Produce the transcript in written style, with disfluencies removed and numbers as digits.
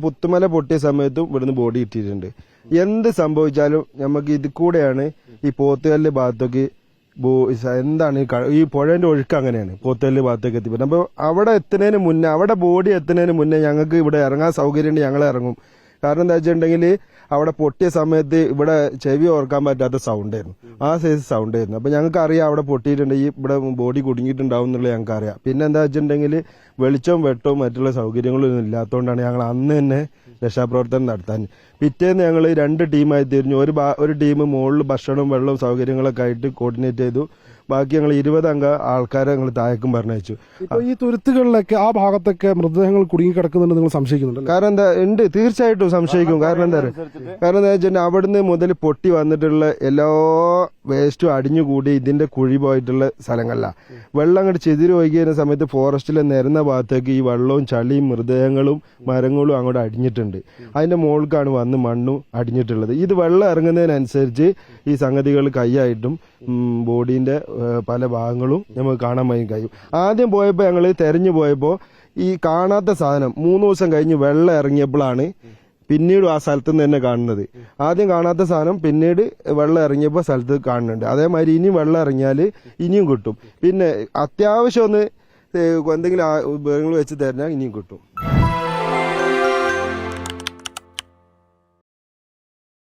പുത്തുമല പൊട്ടിയ സമയത്തും ഇവിടുന്ന് ബോഡി കിട്ടിയിട്ടുണ്ട്. എന്ത് സംഭവിച്ചാലും നമുക്ക് ഇത് കൂടെയാണ് ഈ പോത്തുകല്ല് ഭാഗത്തേക്ക് എന്താണ് ഈ പുഴന്റെ ഒഴുക്ക് അങ്ങനെയാണ് പോത്തുകല്ല് ഭാഗത്തേക്ക് എത്തിപ്പെടുന്നത്. അപ്പൊ അവിടെ എത്തുന്നതിന് മുന്നേ, അവിടെ ബോഡി എത്തുന്നതിന് മുന്നേ ഞങ്ങൾക്ക് ഇവിടെ ഇറങ്ങാൻ സൗകര്യം ഉണ്ട്, ഞങ്ങൾ ഇറങ്ങും. കാരണം എന്താ വെച്ചിട്ടുണ്ടെങ്കിൽ അവിടെ പൊട്ടിയ സമയത്ത് ഇവിടെ ചെവി ഓർക്കാൻ പറ്റാത്ത സൗണ്ടായിരുന്നു, ആ സൈസ് സൗണ്ടായിരുന്നു. അപ്പൊ ഞങ്ങൾക്ക് അറിയാം അവിടെ പൊട്ടിയിട്ടുണ്ടെങ്കിൽ ഇവിടെ ബോഡി കുടുങ്ങിയിട്ടുണ്ടാവും എന്നുള്ളത് ഞങ്ങൾക്ക് അറിയാം. പിന്നെ എന്താ വെച്ചിട്ടുണ്ടെങ്കിൽ വെളിച്ചവും വെട്ടവും മറ്റുള്ള സൗകര്യങ്ങളൊന്നും ഇല്ലാത്തതുകൊണ്ടാണ് ഞങ്ങൾ അന്ന് തന്നെ രക്ഷാപ്രവർത്തനം നടത്താൻ. പിറ്റേന്ന് ഞങ്ങൾ 2 ടീമായി തിരിഞ്ഞു. ഒരു ടീം മുകളിൽ ഭക്ഷണവും വെള്ളവും സൗകര്യങ്ങളൊക്കെ ആയിട്ട് കോർഡിനേറ്റ് ചെയ്തു. ബാക്കി ഞങ്ങൾ 20 അംഗ ആൾക്കാരെ ഞങ്ങൾ താഴേക്കും പറഞ്ഞയച്ചു. ഇപ്പൊ ഈ തുരുത്തുകളിലൊക്കെ ആ ഭാഗത്തൊക്കെ മൃതദേഹങ്ങൾ കുടുങ്ങിക്കിടക്കുന്നുണ്ട് നിങ്ങൾ സംശയിക്കുന്നുണ്ട്? കാരണം എന്താ ഉണ്ട്, തീർച്ചയായിട്ടും സംശയിക്കും. കാരണം എന്താ വെച്ചിട്ടുണ്ടെങ്കിൽ അവിടുന്ന് മുതൽ പൊട്ടി വന്നിട്ടുള്ള എല്ലാ വേസ്റ്റും അടിഞ്ഞുകൂടി ഇതിന്റെ കുഴി പോയിട്ടുള്ള സ്ഥലങ്ങളിലാണ്. വെള്ളം അങ്ങോട്ട് ചെതിരി ഒഴുകിയ സമയത്ത് ഫോറസ്റ്റിലെ നിരന്ന ഭാഗത്തേക്ക് ഈ വെള്ളവും ചളിയും മൃതദേഹങ്ങളും മരങ്ങളും അങ്ങോട്ട് അടിഞ്ഞിട്ടുണ്ട്. അതിന്റെ മുകൾക്കാണ് വന്ന് മണ്ണും അടിഞ്ഞിട്ടുള്ളത്. ഇത് വെള്ളം ഇറങ്ങുന്നതിനനുസരിച്ച് ഈ സംഗതികൾ കൈയായിട്ടും ബോഡീന്റെ പല ഭാഗങ്ങളും നമുക്ക് കാണാൻ കഴിയും. ആദ്യം പോയപ്പോൾ ഞങ്ങൾ തെരഞ്ഞു പോയപ്പോൾ ഈ കാണാത്ത സാധനം 3 ദിവസം കഴിഞ്ഞ് വെള്ളം ഇറങ്ങിയപ്പോഴാണ് പിന്നീട് ആ സ്ഥലത്ത് നിന്ന് തന്നെ കാണുന്നത്. ആദ്യം കാണാത്ത സാധനം പിന്നീട് വെള്ളം ഇറങ്ങിയപ്പോൾ സ്ഥലത്ത് കാണുന്നുണ്ട്. അതേമാതിരി ഇനിയും വെള്ളം ഇറങ്ങിയാൽ ഇനിയും കിട്ടും. പിന്നെ അത്യാവശ്യം ഒന്ന് എന്തെങ്കിലും ഉപകരണങ്ങൾ വെച്ച് തരുന്നാൽ ഇനിയും കിട്ടും.